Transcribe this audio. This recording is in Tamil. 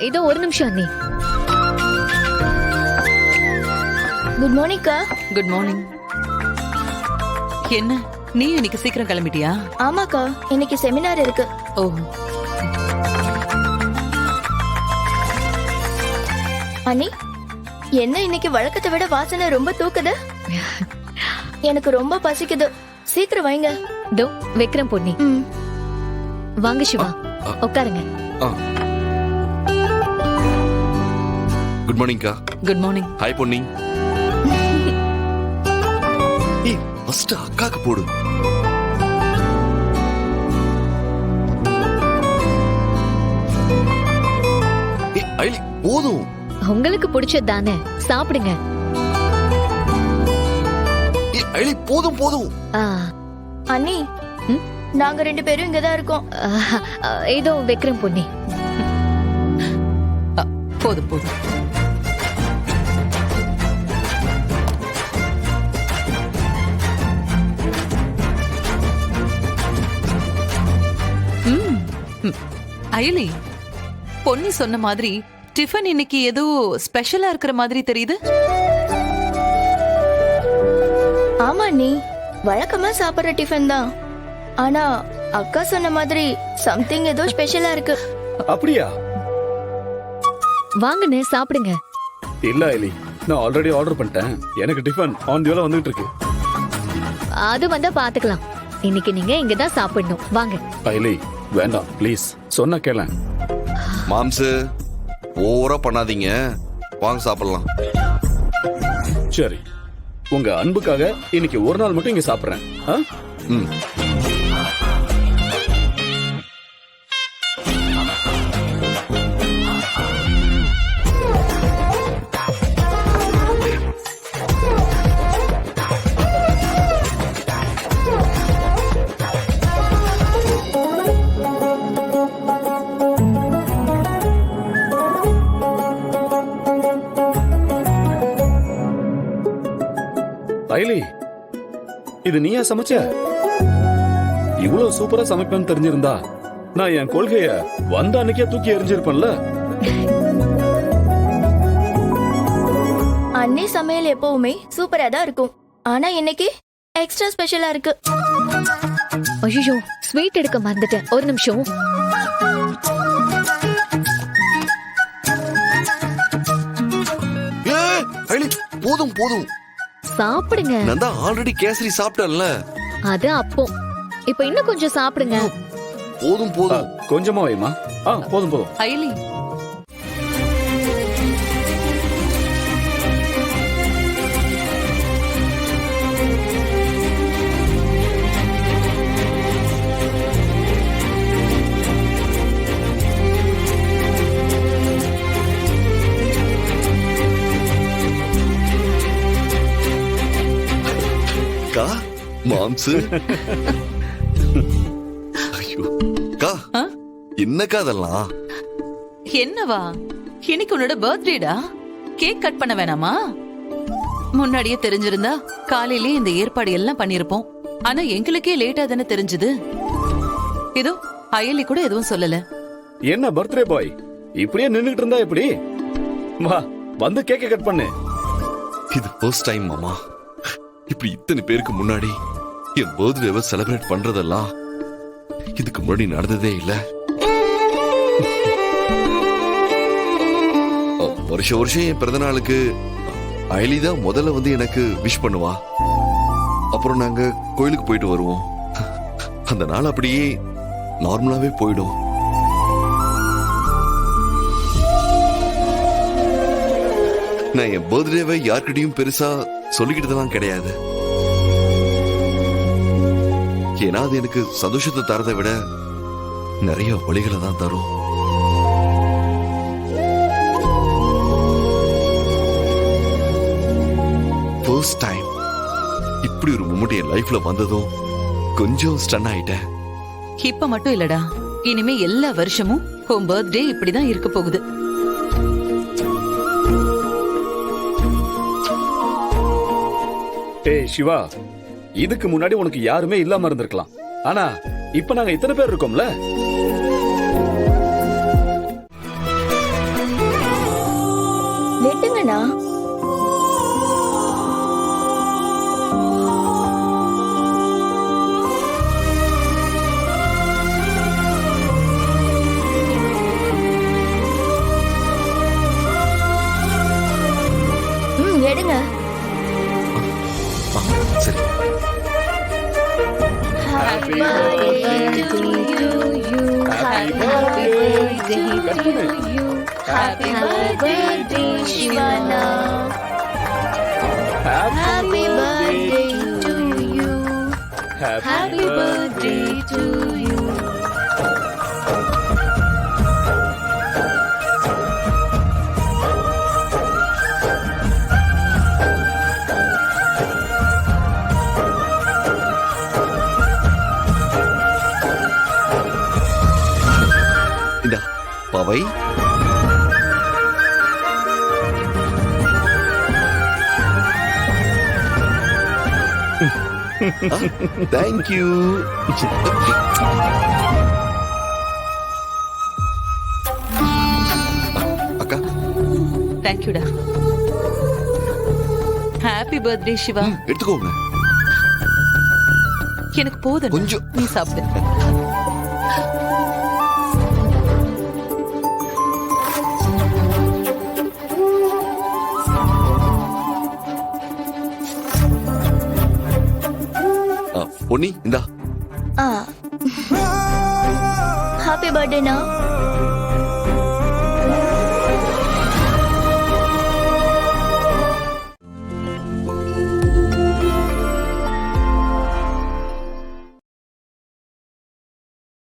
இதோ ஒரு நிமிஷம் அண்ணி. குட் மார்னிங் அக்கா. Good morning. என்ன நீ இன்னைக்கு சீக்கிரம் கிளம்பிட்டியா? ஆமாக்கா, இன்னைக்கு செமினார் இருக்கு. ஓ, அண்ணி, என்ன இன்னைக்கு வழக்கத்தை விட வாசனை ரொம்ப தூக்குது? எனக்கு ரொம்ப பசிக்குது. சீக்கிரம் வைங்க. இதோ வைக்கிறேன் பொன்னி. ம். வாங்க சிவா, உட்காருங்க. குட் மார்னிங் கா. Good morning. ஹாய் பொன்னி. ஏய், ஃபர்ஸ்ட் அக்காக்கு போடு. ஏய், ஐலி போதும். உங்களுக்கு பிடிச்சது தானே, சாப்பிடுங்க. ஏய், ஐலி போதும் போதும். ஆ, அண்ணி, நாங்க 2 பேரும் இங்கதான் இருக்கோம். இதோ வைக்கிறேன் பொன்னி. போதும் போதும். அயலி, பொன்னி சொன்ன மாதிரி டிஃபன் இன்னைக்கு ஏதோ ஸ்பெஷலா இருக்கிற மாதிரி தெரியுது. ஆமா அண்ணி, வழக்கமா சாப்பிடுற டிஃபன் தான். ஆனா அக்கா சொன்ன மாதிரி சம்திங் ஏதோ ஸ்பெஷலா இருக்கு. அப்படியா? வாங்கண்ணே, சாப்பிடுங்க. இல்ல ஐலி, நான் ஆல்ரெடி ஆர்டர் பண்ணிட்டேன். எனக்கு டிஃபன் ஆன் தி வேல வந்துட்டு இருக்கு. அது வந்தா பாத்துக்கலாம். இன்னைக்கு நீங்க இங்கதான் சாப்பிடணும். வாங்க. ஐலி வேண்டாம் ப்ளீஸ், சொன்னா கேள. மாம்சு ஓவரா பண்ணாதீங்க, வாங்க சாப்பிடலாம். சரி, உங்க அன்புக்காக இன்னைக்கு ஒரு நாள் மட்டும் இங்க சாப்பிடுறேன். ம். ஐலி, இது நீயா சமைச்ச? இவ்வளவு சூப்பரா சமைப்பேன்னு தெரிஞ்சிருந்தா நான் என் கொள்கைய வந்த அன்னைக்கே தூக்கி எறிஞ்சிருப்பேன்ல. அண்ணி சமையல் எப்பவுமே சூப்பரா தான் இருக்கும். ஆனா இன்னைக்கு எக்ஸ்ட்ரா ஸ்பெஷலா இருக்கு. ஐயோ, ஸ்வீட் எடுக்க மறந்துட்டேன். ஒரு நிமிஷம். ஏய், ஐலி போதும் போதும். சாப்பிடுங்க. நான் தான் ஆல்ரெடி கேசரி சாப்பிட்டேன்ல. அது அப்போ. இப்ப இன்னும் கொஞ்சம் சாப்பிடுங்க. போதும் போதும். கொஞ்சமா வைமா. போதும் போதும். அயலி, கா மாம்சு. ஐயோ கா, என்னக்கா அதெல்லாம்? என்னவா? இன்னைக்கு உன்னோட பர்த்டேடா? கேக் கட் பண்ண வேணாமா? முன்னாடியே தெரிஞ்சிருந்தா காலையிலே இந்த ஏற்பாடு எல்லாம் பண்ணிருப்போம். ஆனா எங்களுக்கே லேட்டா தானே தெரிஞ்சது. இதோ அயலி கூட எதுவும் சொல்லல. என்ன பர்த்டே பாய், இப்படியே நின்னுட்டு இருந்தா எப்படி? வா, வந்து கேக்க கட் பண்ணு. இது ஃபர்ஸ்ட் டைம் மாமா, இப்படி இத்தனை பேருக்கு முன்னாடி என் பர்த்டேவை செலிப்ரேட் பண்றதெல்லாம் இதுக்கு முன்னாடி நடந்ததே இல்ல. வருஷம் என் பிறந்த நாளுக்கு அயலி தான் முதல்ல வந்து எனக்கு விஷ் பண்ணுவா. அப்புறம் நாங்க கோயிலுக்கு போயிட்டு வருவோம். அந்த நாள் அப்படியே நார்மலாவே போயிடும். நான் என் பர்த்டேவை யார்கிட்டயும் பெருசா சொல்லிக்கிட்டதெல்லாம் கிடையாது. ஏன்னா அது எனக்கு சந்தோஷத்தை தரதை விட நிறைய வழிகளை தான் தரும். ஃபர்ஸ்ட் டைம் இப்படி ஒரு மூமெண்ட் என் லைஃப்ல வந்ததும் கொஞ்சம் ஸ்டன் ஆயிட்டேன். இப்ப மட்டும் இல்லடா, இனிமே எல்லா வருஷமும் உன் பர்த்டே இப்படிதான் இருக்க போகுது. ஏய் சிவா, இதுக்கு முன்னாடி உனக்கு யாருமே இல்லாம இருந்திருக்கலாம். ஆனா இப்ப நாங்க இத்தனை பேர் இருக்கோம்ல. பர்த்டேனா? எடுங்க. சரி. Happy birthday to you. Happy birthday to you. Happy birthday Shivana. Happy birthday to you. Happy birthday to you. இந்தா பாவை. தேங்க்யூ. அக்கா தேங்க்யூடா. Happy birthday Siva. எடுத்துக்கோங்க. எனக்கு போதும், கொஞ்சம். நீ சாப்பிடு. பொன்னி இந்தா. ஹாப்பி பர்த்டேனா?